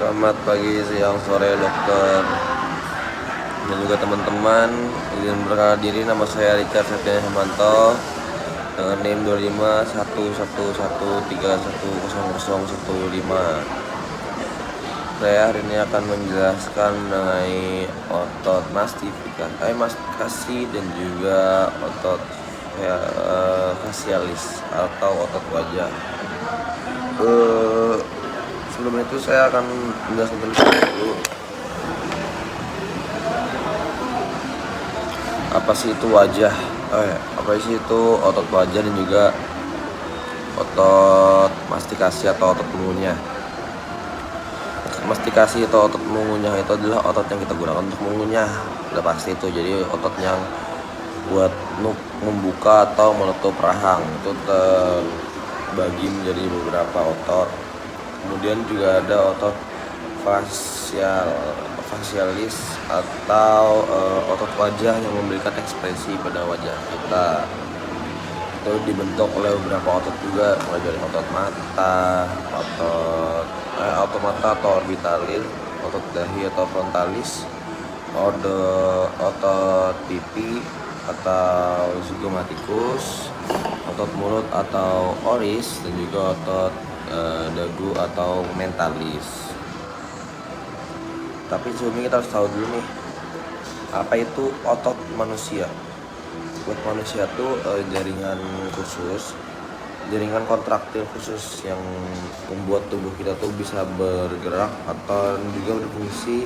Selamat pagi, siang, sore dokter dan juga teman-teman. Izin berkenalkan diri, nama saya Richard Septian Hermanto dengan NIM 251113100015. Saya hari ini akan menjelaskan mengenai otot mastifikasi dan juga otot facialis atau otot wajah. Sebelum itu saya akan menjelaskan dulu apa sih itu wajah, apa sih itu otot wajah dan juga otot mastikasi atau otot mengunyah. Mastikasi atau otot mengunyah itu adalah otot yang kita gunakan untuk mengunyah, udah pasti itu. Jadi otot yang buat membuka atau menutup rahang itu terbagi menjadi beberapa otot. Kemudian juga ada otot facialis atau otot wajah yang memberikan ekspresi pada wajah kita. Itu dibentuk oleh beberapa otot juga, mulai dari otot mata, atau orbitalis, otot dahi atau frontalis, otot pipi atau zygomaticus, otot mulut atau oris, dan juga otot dagu atau mentalis. Tapi sebelumnya kita harus tahu dulu nih, apa itu otot manusia. Buat manusia tuh jaringan kontraktil khusus yang membuat tubuh kita tuh bisa bergerak atau juga berfungsi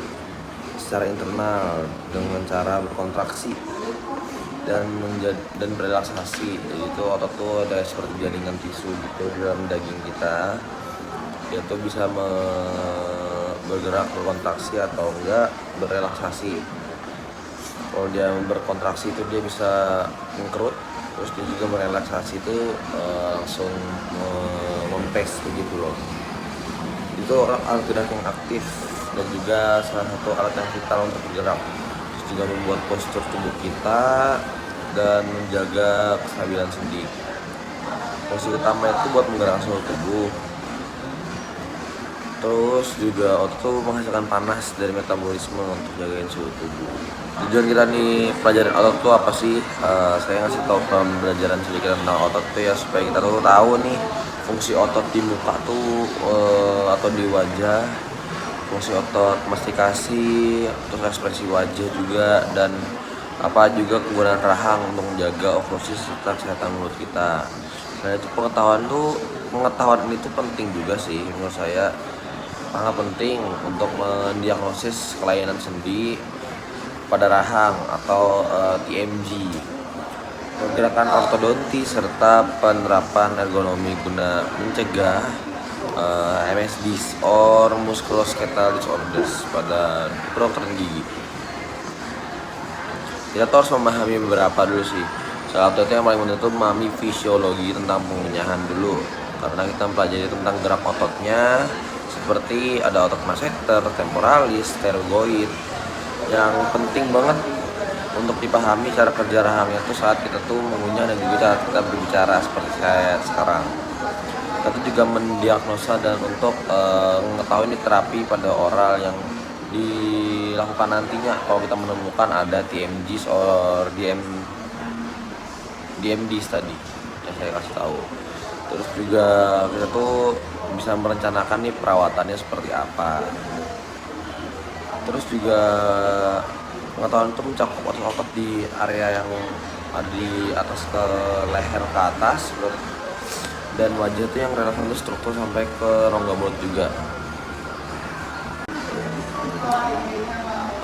secara internal dengan cara berkontraksi dan berrelaksasi. Jadi itu otot tuh ada seperti jaringan tisu gitu dalam daging kita. Dia tuh bisa bergerak, berkontraksi atau enggak berrelaksasi. Kalau dia berkontraksi itu dia bisa mengkerut, terus dia juga merelaksasi itu langsung mempes begitu loh. Itu alat gerak yang aktif dan juga salah satu alat yang vital untuk bergerak. Terus juga membuat postur tubuh kita dan menjaga kestabilan sendi. Fungsi utama itu buat menggerakkan seluruh tubuh. Terus juga otot tuh menghasilkan panas dari metabolisme untuk jagain suhu tubuh. Tujuan kita nih pelajaran otot tuh apa sih? Saya ngasih tahu pembelajaran sedikit tentang otot tuh ya, supaya kita tuh tahu nih fungsi otot di muka tuh atau di wajah, fungsi otot mastikasi, terus ekspresi wajah juga, dan apa juga kegunaan rahang untuk menjaga oklusi serta kesehatan mulut kita. Nah itu pengetahuan ini tuh penting juga sih menurut saya. Sangat penting untuk mendiagnosis kelainan sendi pada rahang atau TMJ, pergerakan ortodontis, serta penerapan ergonomi guna mencegah MSDs or musculoskeletal disorders pada kedokteran gigi. Kita tuh harus memahami beberapa dulu sih. Salah satu yang paling penting itu memahami fisiologi tentang pengunyahan dulu, karena kita mempelajari tentang gerak ototnya, seperti ada otot masseter, temporalis, pterygoid. Yang penting banget untuk dipahami cara kerja rahangnya tuh saat kita tuh mengunyah dan juga saat kita berbicara seperti saya sekarang. Kita tuh juga mendiagnosa dan untuk mengetahui ini terapi pada oral yang dilakukan nantinya kalau kita menemukan ada TMJs or DMDs tadi yang saya kasih tahu. Terus juga kita tuh bisa merencanakan nih perawatannya seperti apa. Terus juga pengetahuan itu mencakup otot di area yang ada di atas ke leher ke atas, dan wajah itu yang relevan untuk struktur sampai ke rongga mulut juga.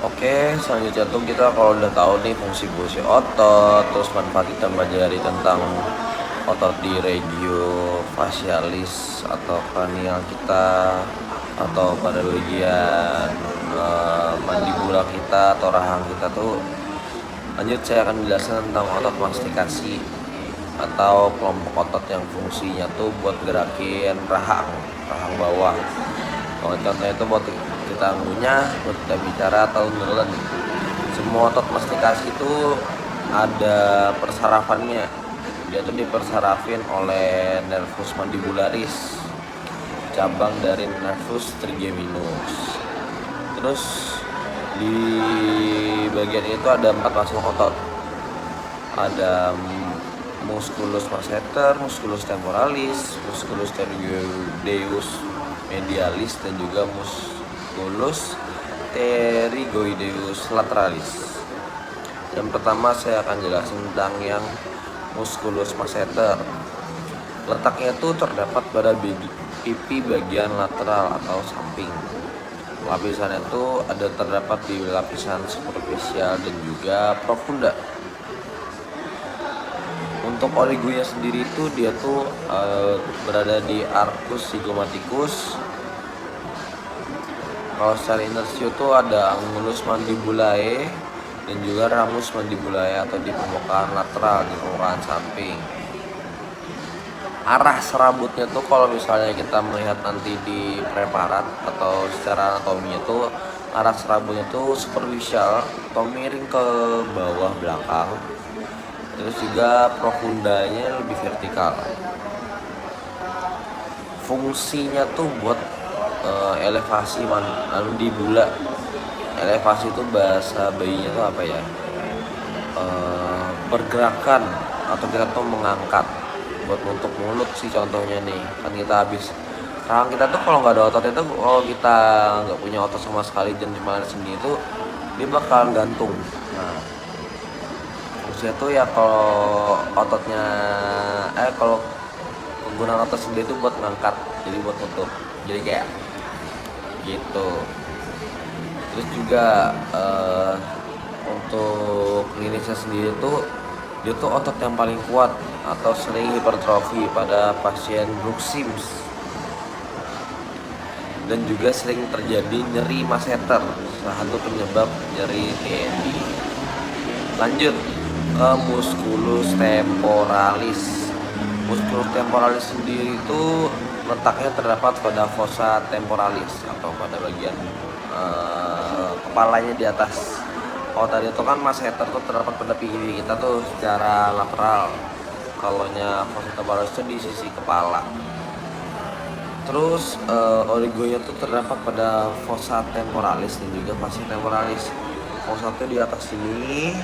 Oke, selanjutnya tuh kita kalau udah tahu nih fungsi otot, terus manfaat kita pelajari tentang otot di regio facialis atau kranial kita, atau pada bagian mandibula kita atau rahang kita tuh. Lanjut saya akan menjelaskan tentang otot mastikasi atau kelompok otot yang fungsinya tuh buat gerakin rahang bawah. Kalau contohnya itu buat kita ngunyah, buat kita bicara atau nelen. Semua otot mastikasi itu ada persarafannya. Dia tuh dipersarafin oleh nervus mandibularis. cabang dari nervus trigeminus. Terus di bagian itu ada 4 pasang otot. Ada musculus masseter, musculus temporalis, musculus pterygoideus medialis, dan juga musculus pterygoideus lateralis. Yang pertama saya akan jelasin tentang yang musculus masseter. Letaknya itu terdapat pada pipi bagian lateral atau samping. Lapisan itu ada terdapat di lapisan superficial dan juga profunda. Untuk origonya sendiri itu dia tuh berada di arcus zygomaticus. Kalau secara inersio tuh ada angulus mandibulae dan juga ramus mandibulae atau di permukaan lateral, di permukaan samping. Arah serabutnya tuh kalau misalnya kita melihat nanti di preparat atau secara anatominya tuh arah serabutnya tuh superficial atau miring ke bawah belakang. Terus juga profundanya lebih vertikal. Fungsinya tuh buat elevasi mandibula. Elevasi itu bahasa bayinya tuh apa ya? Pergerakan atau kita tuh mengangkat buat nutup mulut sih contohnya nih. Kan kita habis rahang kita tuh kalau nggak ada otot itu, kalau kita nggak punya otot sama sekali dan cuma sendi itu, dia bakal gantung. Nah, fungsinya tuh ya kalau ototnya kalau penggunaan otot sendiri itu buat ngangkat, jadi buat nutup, jadi kayak gitu. Terus juga untuk klinisnya sendiri tuh dia tuh otot yang paling kuat atau sering hipertrofi pada pasien bruxismus, dan juga sering terjadi nyeri masseter, salah satu penyebab nyeri TND. Lanjut ke musculus temporalis. Musculus temporalis sendiri itu letaknya terdapat pada fossa temporalis atau pada bagian kepalanya di atas. Kalau tadi itu kan masseter tuh terdapat pada pipi kita tuh secara lateral. Kalaunya fossa temporalis itu di sisi kepala. Terus origonya tuh terdapat pada fossa temporalis dan juga fascia temporalis. Fossa itu di atas sini,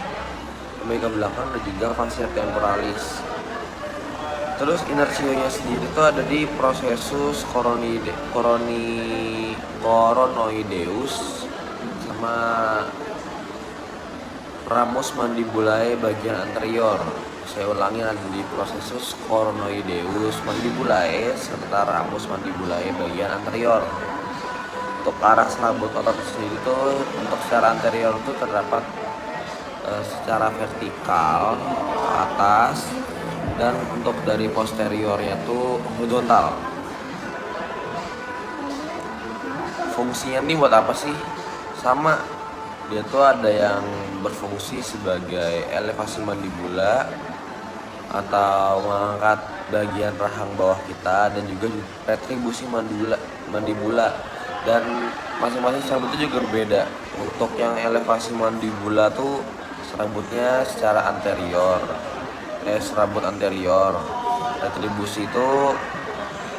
sampai ke belakang, dan juga fascia temporalis. Terus inersionya sendiri itu ada di processus coronoideus sama ramus mandibulae bagian anterior. Saya ulangi, ada di processus coronoideus mandibulae serta ramus mandibulae bagian anterior. Untuk arah serabut otot sendiri itu untuk secara anterior itu terdapat secara vertikal ke atas, dan untuk dari posteriornya tuh horizontal. Fungsinya nih buat apa sih? Sama, dia tuh ada yang berfungsi sebagai elevasi mandibula atau mengangkat bagian rahang bawah kita, dan juga retribusi mandibula, dan masing-masing serabut itu juga berbeda. Untuk yang elevasi mandibula tuh serabutnya secara anterior, serabut anterior. Retribusi itu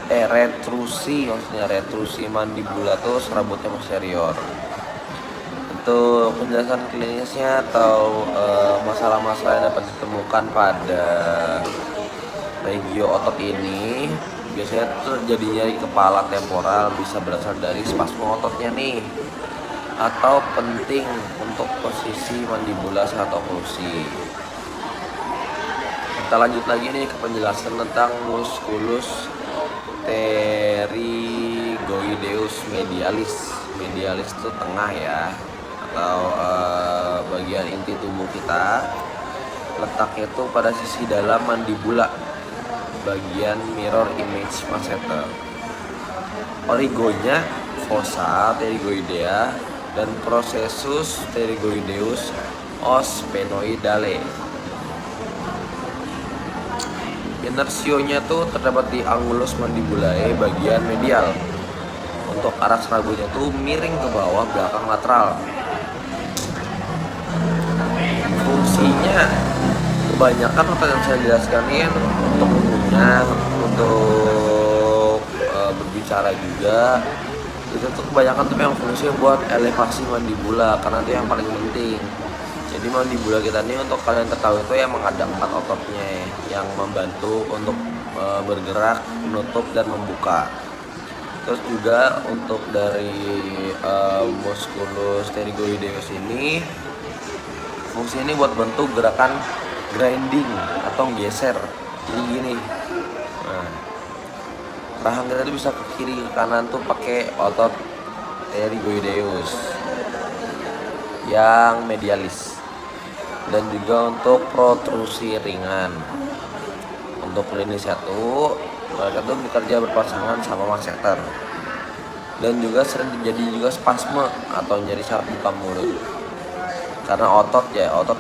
retrusi mandibula tuh serabutnya posterior. Untuk penjelasan klinisnya atau masalah-masalah yang dapat ditemukan pada regio otot ini, biasanya terjadi nyeri kepala temporal, bisa berasal dari spasme ototnya nih, atau penting untuk posisi mandibula saat oklusi. Kita lanjut lagi nih ke penjelasan tentang musculus pterygoideus medialis. Medialis itu tengah ya, atau bagian inti tubuh kita. Letaknya itu pada sisi dalam mandibula, bagian mirror image masseter. Origonya fossa pterygoidea dan processus pterygoideus ospenoidale. Inersionya tuh terdapat di angulus mandibulae bagian medial. Untuk arah serabutnya tuh miring ke bawah belakang lateral. Fungsinya kebanyakan apa yang saya jelaskan ini untuk umumnya untuk berbicara berbicara juga. Itu tuh kebanyakan tuh yang fungsinya buat elevasi mandibula, karena itu yang paling penting. Jadi mandibula kita nih, untuk kalian ketahui itu yang ada 4 ototnya yang membantu untuk bergerak, menutup dan membuka. Terus juga untuk dari musculus pterygoideus ini fungsinya ini buat bantu gerakan grinding atau geser. Jadi gini, nah, rahang kita tuh bisa ke kiri ke kanan tuh pakai otot pterygoideus yang medialis. Dan juga untuk protrusi ringan, untuk lini 1 mereka tuh bekerja berpasangan sama masseter. Dan juga sering terjadi juga spasme atau nyeri saat buka mulut, karena otot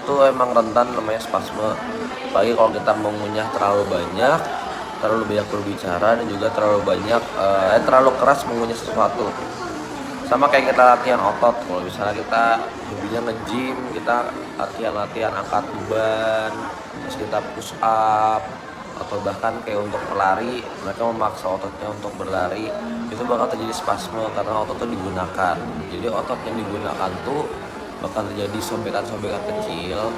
tuh emang rentan namanya spasme. Apalagi kalau kita mengunyah terlalu banyak berbicara, dan juga terlalu keras mengunyah sesuatu. Sama kayak kita latihan otot, kalau misalnya kita hobinya nge-gym, kita latihan angkat beban, terus kita push up, atau bahkan kayak untuk pelari, mereka memaksa ototnya untuk berlari, itu bakal terjadi spasme karena otot tuh digunakan. Jadi otot yang digunakan tuh bakal terjadi sobekan-sobekan kecil,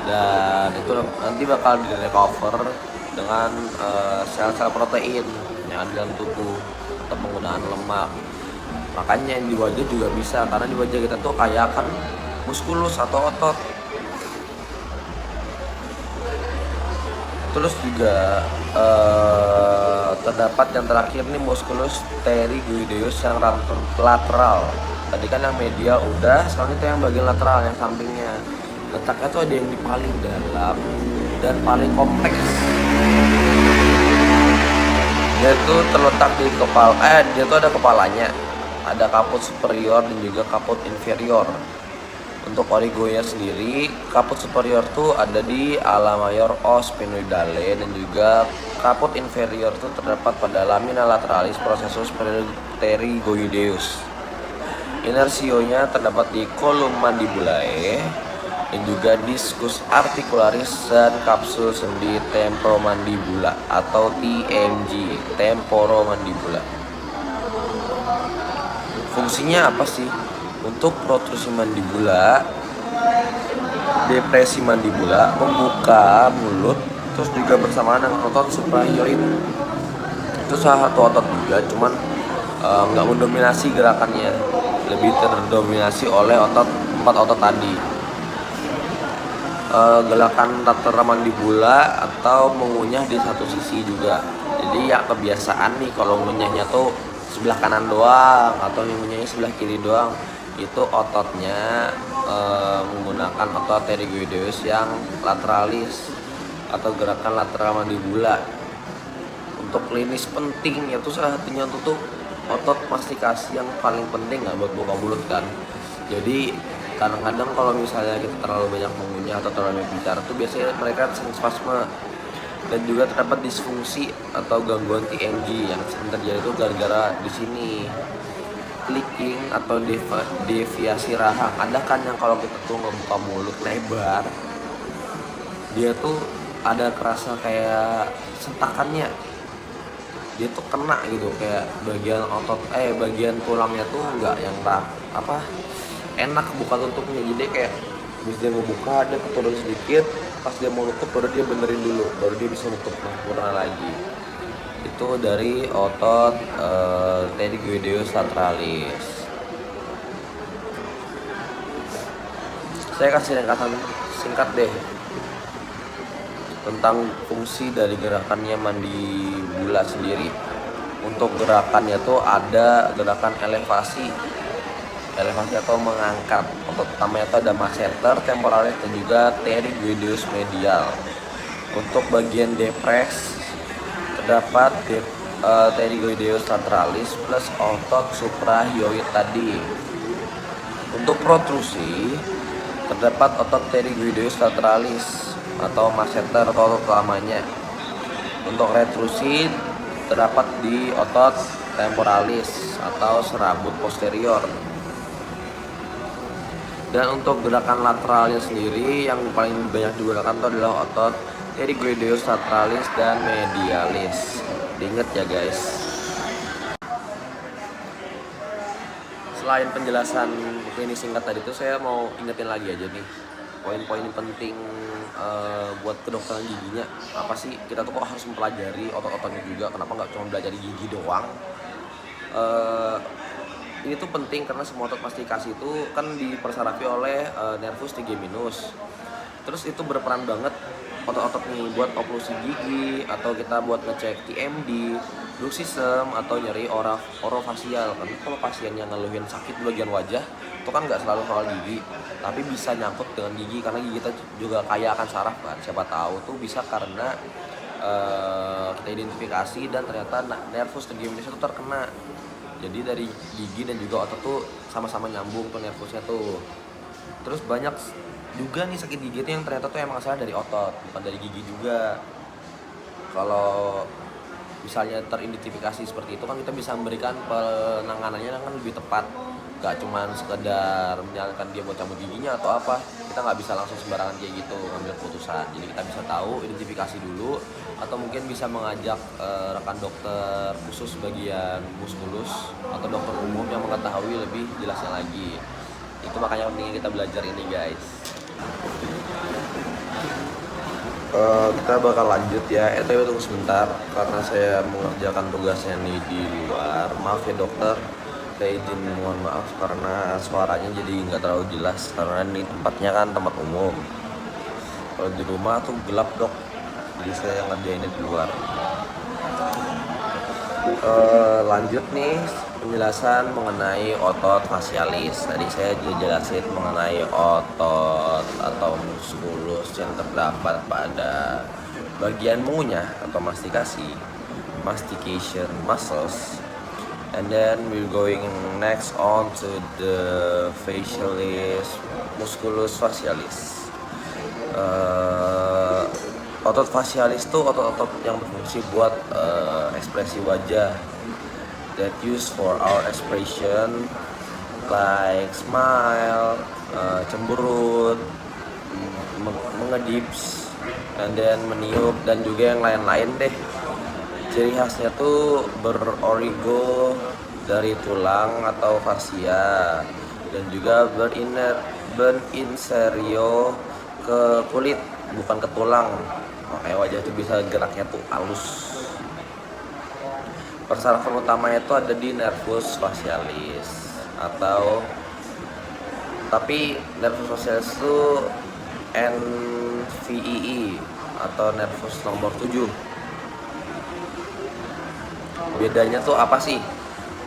dan itu nanti bakal di recover dengan sel-sel protein yang ada dalam tubuh atau penggunaan lemak. Makanya yang di wajah juga bisa, karena di wajah kita tuh kayak kan muskulus atau otot. Terus juga terdapat yang terakhir nih musculus pterygoideus yang lateral. Tadi kan yang medial udah, sekarang itu yang bagian lateral yang sampingnya. Letaknya tuh ada yang di paling dalam dan paling kompleks. Dia tuh terletak di kepala, dia tuh ada kepalanya, ada kaput superior dan juga kaput inferior. Untuk origonya sendiri, kaput superior tuh ada di ala mayor os sphenoidale, dan juga kaput inferior tuh terdapat pada lamina lateralis processus pterygoideus. Inersionya terdapat di column mandibulae, dan juga discus articularis dan kapsul sendi temporomandibula atau TMG, temporomandibula. Fungsinya apa sih? Untuk protrusi mandibula, depresi mandibula, membuka mulut, terus juga bersamaan dengan otot suprahyoid. Itu salah satu otot juga, cuman nggak mendominasi gerakannya, lebih terdominasi oleh 4 otot tadi. Gerakan lateral mandibula atau mengunyah di satu sisi juga. Jadi ya kebiasaan nih kalau ngunyahnya tuh sebelah kanan doang, atau ngunyahnya sebelah kiri doang, itu ototnya menggunakan otot pterygoideus yang lateralis atau gerakan lateral mandibula. Untuk klinis penting yaitu salah satunya tuh otot mastikasi yang paling penting buat buka mulut kan. Jadi kadang-kadang kalau misalnya kita terlalu banyak mengunyah atau terlalu banyak bicara tuh biasanya mereka sering spasme. Dan juga terdapat disfungsi atau gangguan TMG yang sering terjadi itu gara-gara di sini clicking atau deviasi rahang. Ada kan yang kalau kita tuh ngebuka mulut lebar, dia tuh ada kerasa kayak sentakannya, dia tuh kena gitu, kayak bagian otot bagian tulangnya tuh nggak yang enak buka tutupnya. Jadi kayak bis dia ngebuka, dia keturun sedikit, pas dia mau nutup baru dia benerin dulu, baru dia bisa nutup sempurna lagi. Itu dari otot pterygoideus lateralis. Saya kasih ringkasan singkat deh tentang fungsi dari gerakannya mandibula sendiri. Untuk gerakannya tuh ada gerakan elevasi atau mengangkat. Otot utamanya itu ada masseter, temporalis, dan juga pterygoideus medial. Untuk bagian depres terdapat pterygoideus lateralis plus otot suprahyoid tadi. Untuk protrusi terdapat otot pterygoideus lateralis atau masseter atau otot utamanya. Untuk retrusi terdapat di otot temporalis atau serabut posterior. Dan untuk gerakan lateralnya sendiri yang paling banyak digunakan itu adalah otot pterygoideus lateralis dan medialis. Diingat ya guys. selain penjelasan klinis singkat tadi tuh, saya mau ingetin lagi aja nih poin-poin penting buat kedokteran giginya. Apa sih kita tuh kok harus mempelajari otot-ototnya juga, kenapa nggak cuma belajar gigi doang. Ini tuh penting karena semua otot mastikasi itu kan dipersarafi oleh nervus trigeminus. Terus itu berperan banget otot-otot nih buat oklusi gigi, atau kita buat ngecek TMD, bruxism, atau nyeri orofasial. Kan kalau pasien yang ngeluhin sakit di bagian wajah itu kan nggak selalu soal gigi, tapi bisa nyangkut dengan gigi karena gigi kita juga kaya akan saraf kan. Siapa tahu tuh bisa karena kita identifikasi dan ternyata nervus trigeminus itu terkena. Jadi dari gigi dan juga otot tuh sama-sama nyambung tuh nervusnya tuh. Terus banyak juga nih sakit gigi itu yang ternyata tuh emang asalnya dari otot, bukan dari gigi juga. Kalau misalnya teridentifikasi seperti itu kan kita bisa memberikan penanganannya kan lebih tepat. Gak cuma sekedar menyalahkan dia buat cabut giginya atau apa, kita nggak bisa langsung sembarangan kayak gitu ngambil keputusan. Jadi kita bisa tahu, identifikasi dulu, atau mungkin bisa mengajak rekan dokter khusus bagian muskulus atau dokter umum yang mengetahui lebih jelasnya lagi. Itu makanya pentingnya kita belajar ini guys. Kita bakal lanjut ya, tapi tunggu sebentar karena saya mengerjakan tugasnya nih di luar. Maaf ya dokter, saya izin mohon maaf karena suaranya jadi nggak terlalu jelas karena ini tempatnya kan tempat umum. Kalau di rumah tuh gelap dok, jadi saya ngerjainnya di luar. Lanjut nih penjelasan mengenai otot facialis. Tadi saya juga jelasin mengenai otot atau muskulus yang terdapat pada bagian mengunyah atau mastikasi, mastication muscles. And then we're going next on to the facialis, musculus facialis. Otot facialis itu otot-otot yang berfungsi buat ekspresi wajah, that use for our expression like smile, cemberut, mengedips, and then meniup, dan juga yang lain-lain deh. Ciri khasnya tuh berorigo dari tulang atau fascia, dan juga berinserio ke kulit, bukan ke tulang. Makanya wajah itu bisa geraknya tuh halus. Persarafan utamanya itu ada di nervus facialis, tapi nervus facialis itu NVII atau nervus nomor 7. Bedanya tuh apa sih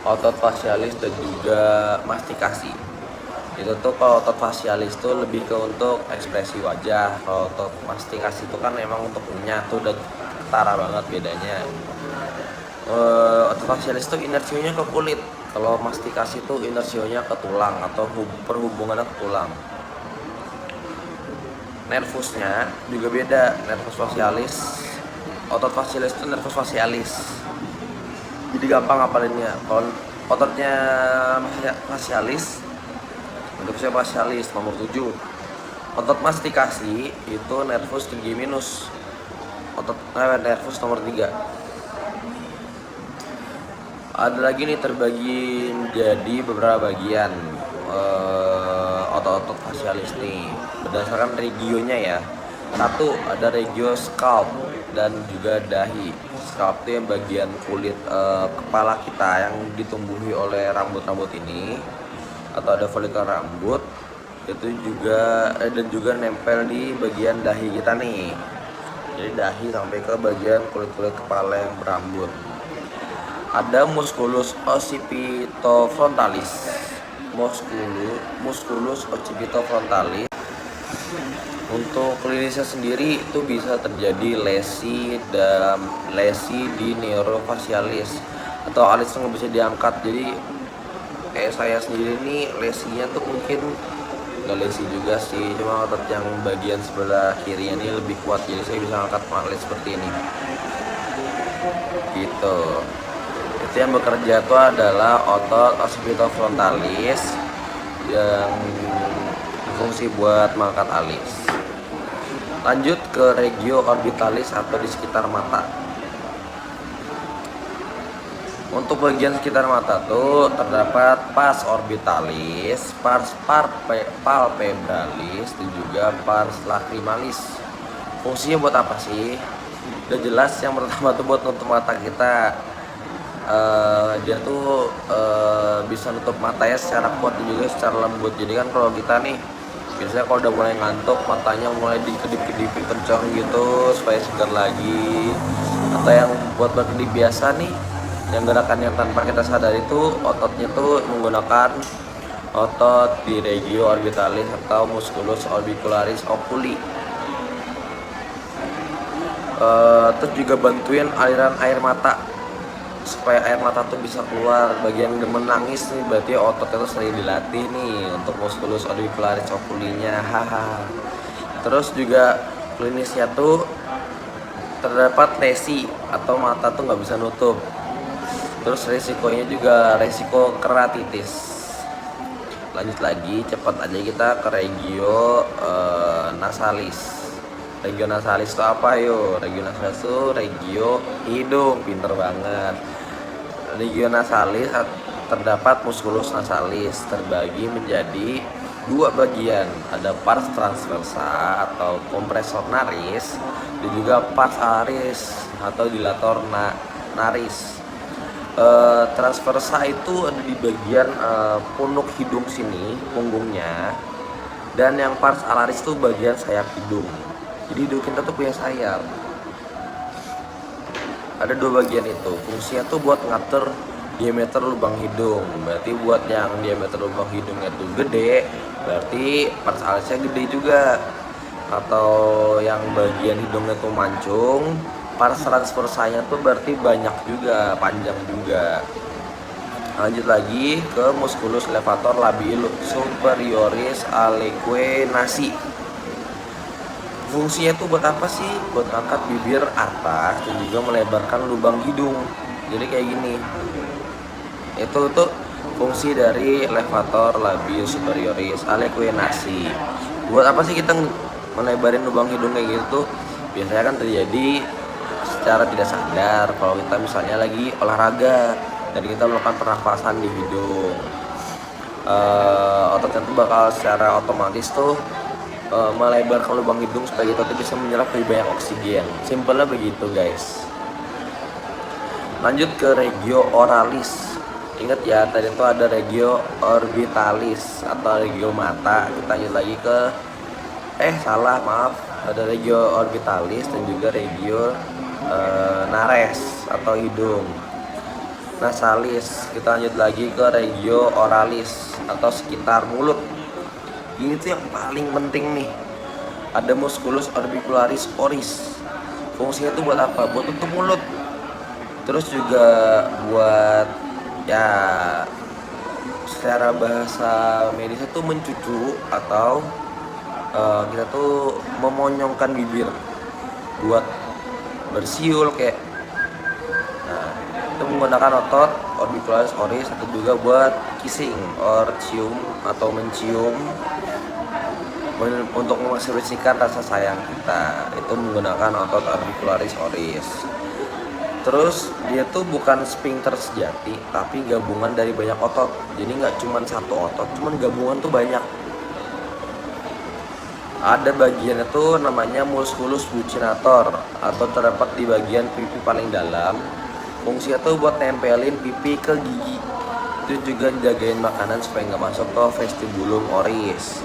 otot facialis dan juga mastikasi? Itu tuh kalau otot facialis tuh lebih ke untuk ekspresi wajah, kalau otot mastikasi itu kan emang untuk ngunyah tuh udah ketara banget bedanya. Otot facialis tuh inersionya ke kulit, kalau mastikasi tuh inersionya ke tulang atau perhubungannya ke tulang. Nervusnya juga beda. Nervus facialis, otot facialis itu nervus facialis, jadi gampang ngapalinnya. Kalau ototnya facialis, nervus facialis nomor 7. Otot mastikasi itu nervus trigeminus, nervus nomor 3. Ada lagi nih terbagi jadi beberapa bagian otot-otot facialis nih berdasarkan regionya ya. Satu, ada regio scalp dan juga dahi. Scalp itu yang bagian kulit kepala kita yang ditumbuhi oleh rambut-rambut ini, atau ada folikel rambut itu juga dan juga nempel di bagian dahi kita nih. Jadi dahi sampai ke bagian kulit-kulit kepala yang berambut. Ada musculus occipitofrontalis. Musculus occipitofrontalis. Untuk klinisnya sendiri itu bisa terjadi lesi di neurofacialis atau alis nggak bisa diangkat. Jadi kayak saya sendiri nih lesinya tuh mungkin nggak lesi juga sih, cuma otot yang bagian sebelah kiri ini lebih kuat, jadi saya bisa angkat alis seperti ini gitu. Itu yang bekerja itu adalah otot occipitofrontalis yang berfungsi buat mengangkat alis. Lanjut ke regio orbitalis atau di sekitar mata. Untuk bagian sekitar mata tuh terdapat pars orbitalis, pars palpebralis, dan juga pars lacrimalis. Fungsinya buat apa sih? Udah jelas, yang pertama tuh buat nutup mata kita. Dia tuh bisa nutup matanya secara kuat dan juga secara lembut. Jadi kan kalau kita nih biasanya kalau udah mulai ngantuk, matanya mulai dikedip-kedipin kencang gitu supaya segar lagi. Atau yang buat berkedip biasa nih, yang gerakan yang tanpa kita sadar itu ototnya tuh menggunakan otot di regio orbitalis atau musculus orbicularis oculi. Terus juga bantuin aliran air mata supaya air mata tuh bisa keluar. Bagian demen nangis nih berarti ototnya tuh sering dilatih nih untuk musculus orbicularis oculinya. Haha. Terus juga klinisnya tuh terdapat lesi atau mata tuh nggak bisa nutup. Terus resikonya juga resiko keratitis. Lanjut lagi, cepat aja kita ke regio nasalis. Regio nasalis itu apa yo? Regio nasalis itu regio hidung, pinter banget. Regio nasalis terdapat musculus nasalis, terbagi menjadi dua bagian. Ada pars transversa atau kompresor naris, dan juga pars alaris atau dilator naris. Transversa itu ada di bagian punuk hidung sini, punggungnya, dan yang pars alaris itu bagian sayap hidung. Jadi hidung kita tuh punya sayap. Ada dua bagian itu. Fungsinya tuh buat ngatur diameter lubang hidung. Berarti buat yang diameter lubang hidungnya tuh gede, berarti pars alisnya gede juga. Atau yang bagian hidungnya tuh mancung, pars transversanya tuh berarti banyak juga, panjang juga. Lanjut lagi ke musculus levator labii superioris alique nasi. Fungsinya tuh buat apa sih? Buat angkat bibir atas dan juga melebarkan lubang hidung. Jadi kayak gini. Itu tuh fungsi dari levator labii superioris alique nasi. Buat apa sih kita melebarin lubang hidung kayak gitu? Biasanya kan terjadi secara tidak sadar kalau kita misalnya lagi olahraga dan kita melakukan pernafasan di hidung. Ototnya tuh bakal secara otomatis tuh melebarkan lubang hidung supaya kita tuh bisa menyerap lebih banyak oksigen. Simpelnya begitu guys. Lanjut ke regio oralis. Ingat ya, tadi tuh ada regio orbitalis atau regio mata. Kita lanjut lagi ke ada regio orbitalis dan juga regio nares atau hidung. Nasalis. Kita lanjut lagi ke regio oralis atau sekitar mulut. Ini tuh yang paling penting nih. Ada musculus orbicularis oris. Fungsinya tuh buat apa? Buat tutup mulut. Terus juga buat ya secara bahasa medisnya tuh mencucu atau kita tuh memonyongkan bibir buat bersiul kayak. Nah, itu menggunakan otot orbicularis oris atau juga buat kissing or cium atau mencium untuk mengekspresikan rasa sayang kita. Itu menggunakan otot orbicularis oris. Terus dia tuh bukan sphincter sejati, tapi gabungan dari banyak otot. Jadi nggak cuma satu otot, cuman gabungan tuh banyak. Ada bagiannya tuh namanya musculus buccinator atau terdapat di bagian pipi paling dalam. Fungsinya tuh buat nempelin pipi ke gigi. Itu juga jagain makanan supaya nggak masuk ke vestibulum oris.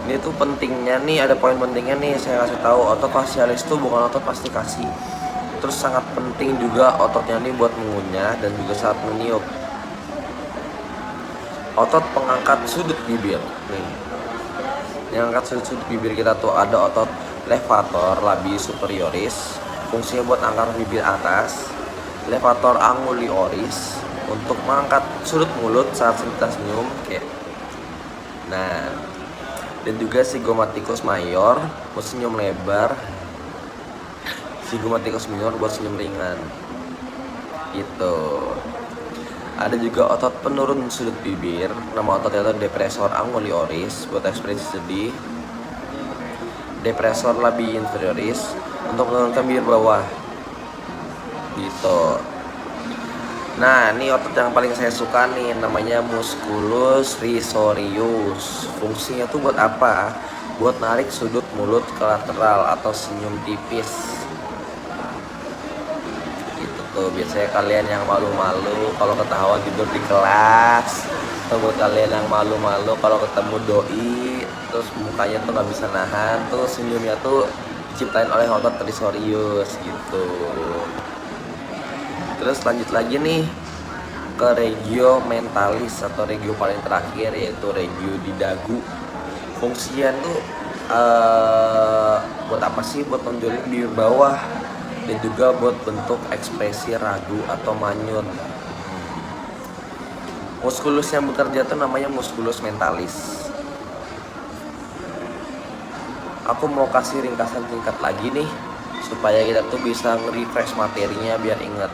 Ini tuh pentingnya nih, ada poin pentingnya nih saya kasih tahu. Otot facialis tuh bukan otot mastikasi. Terus sangat penting juga ototnya nih buat mengunyah dan juga saat meniup. Otot pengangkat sudut bibir nih. Yang angkat sudut bibir kita tuh ada otot levator labii superioris, fungsinya buat angkat bibir atas. Levator angulioris untuk mengangkat sudut mulut saat kita senyum kayak. Nah, dan juga zygomaticus major buat senyum lebar, zygomaticus minor buat senyum ringan. Gitu. Ada juga otot penurun sudut bibir, nama ototnya itu depressor angulioris buat ekspresi sedih, depressor labii inferioris untuk menurunkan bibir bawah. Gitu. Nah, ini otot yang paling saya suka nih, namanya musculus risorius. Fungsinya tuh buat apa? Buat narik sudut mulut ke lateral atau senyum tipis. Itu tuh biasanya kalian yang malu-malu kalau ketawa tidur di kelas, atau buat kalian yang malu-malu kalau ketemu doi, terus mukanya tuh nggak bisa nahan, tuh senyumnya tuh diciptain oleh otot risorius gitu. Terus lanjut lagi nih ke regio mentalis atau regio paling terakhir, yaitu regio di dagu. Fungsinya tuh buat apa sih? Buat nonjolin bibir bawah dan juga buat bentuk ekspresi ragu atau manyun. Muskulus yang bekerja tuh namanya muskulus mentalis. Aku mau kasih ringkasan singkat lagi nih supaya kita tuh bisa nge-refresh materinya biar inget.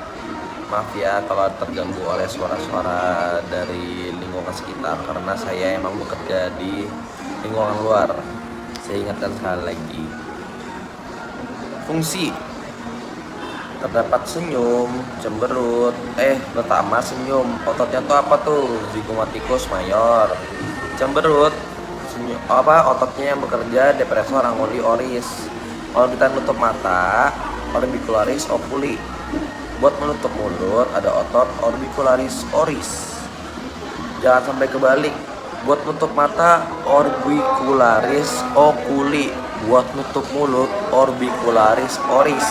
Maaf ya kalau terganggu oleh suara-suara dari lingkungan sekitar, karena saya emang bekerja di lingkungan luar. Saya ingatkan sekali lagi. Fungsi: terdapat senyum, cemberut, pertama senyum. Ototnya tuh apa tuh? Zygomatikus mayor. Cemberut, senyum, ototnya yang bekerja depressor anguli oris. Kalau kita nutup mata, orbicularis oculi. Buat menutup mulut ada otot orbicularis oris. Jangan sampai kebalik. Buat nutup mata orbicularis oculi. Buat nutup mulut orbicularis oris.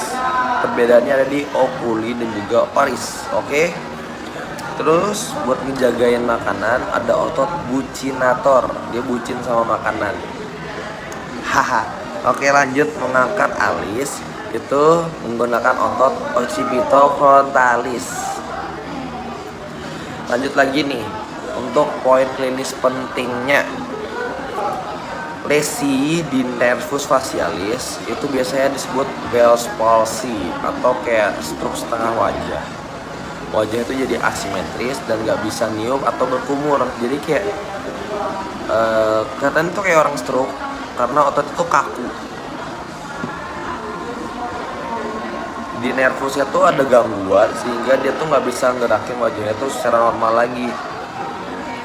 Perbedaannya ada di oculi dan juga oris. Oke? Terus buat ngejagain makanan ada otot bucinator. Dia bucin sama makanan. Haha. Oke, lanjut mengangkat alis. Itu menggunakan otot occipitofrontalis. Lanjut lagi nih untuk poin klinis pentingnya. Lesi di nervus facialis itu biasanya disebut Bell's palsy atau kayak stroke setengah wajah. Wajah itu jadi asimetris dan nggak bisa niup atau berkumur. Jadi kayak kelihatan tuh kayak orang stroke karena otot itu kaku. Di nervusnya tuh ada gangguan sehingga dia tuh nggak bisa ngerakin wajahnya tuh secara normal lagi.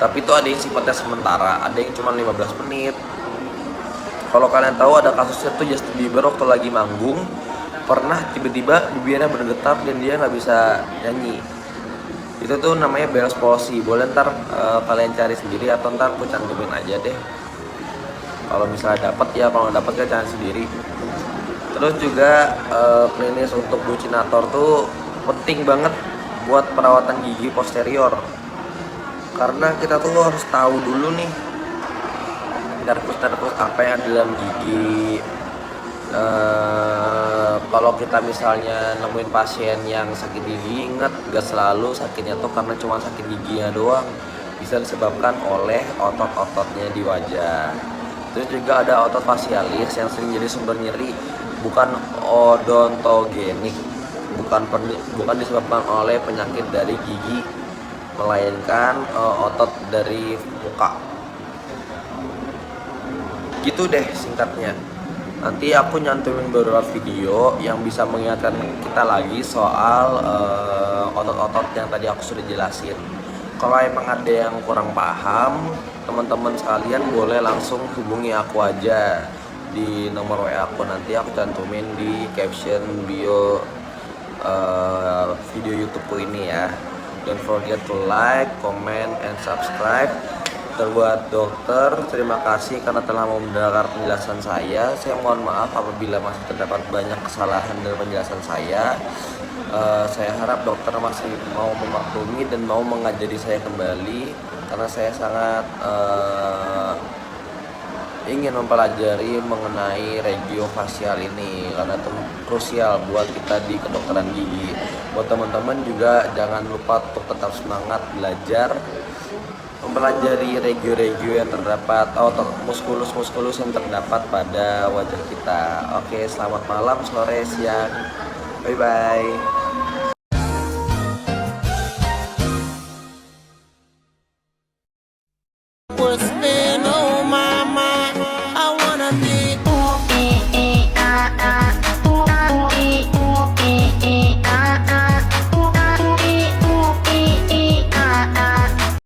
Tapi itu ada yang sifatnya sementara, ada yang cuma 15 menit. Kalau kalian tahu ada kasusnya tuh Justin Bieber waktu lagi manggung, pernah tiba-tiba bibirnya bergetar dan dia nggak bisa nyanyi. Itu tuh namanya Bell's palsy. Boleh ntar kalian cari sendiri atau ntar aku cantumin aja deh. Kalau misalnya dapat ya, kalau nggak dapat ya cari sendiri. Terus juga klinis untuk bucinator tuh penting banget buat perawatan gigi posterior. Karena kita tuh harus tahu dulu nih nervus-nervus apa yang ada dalam gigi. Kalau kita misalnya nemuin pasien yang sakit gigi, ingat gak selalu sakitnya tuh karena cuma sakit giginya doang. Bisa disebabkan oleh otot-ototnya di wajah. Terus juga ada otot facialis yang sering jadi sumber nyeri. Bukan odontogenik, bukan disebabkan oleh penyakit dari gigi, melainkan otot dari muka. Gitu deh singkatnya. Nanti aku nyantumin beberapa video yang bisa mengingatkan kita lagi soal otot-otot yang tadi aku sudah jelasin. Kalau emang ada yang kurang paham, teman-teman sekalian boleh langsung hubungi aku aja di nomor WA aku, nanti aku cantumin di caption bio video YouTubeku ini ya. Don't forget to like, comment, and subscribe. Terbuat dokter, terima kasih karena telah mau mendengar penjelasan saya. Saya mohon maaf apabila masih terdapat banyak kesalahan dalam penjelasan saya. Saya harap dokter masih mau memaklumi dan mau mengajari saya kembali, karena saya sangat ingin mempelajari mengenai regio facial ini karena itu krusial buat kita di kedokteran gigi. Buat teman-teman juga jangan lupa untuk tetap semangat belajar mempelajari regio-regio yang terdapat atau muskulus-muskulus yang terdapat pada wajah kita. Oke, selamat malam, sore, siang. Bye bye.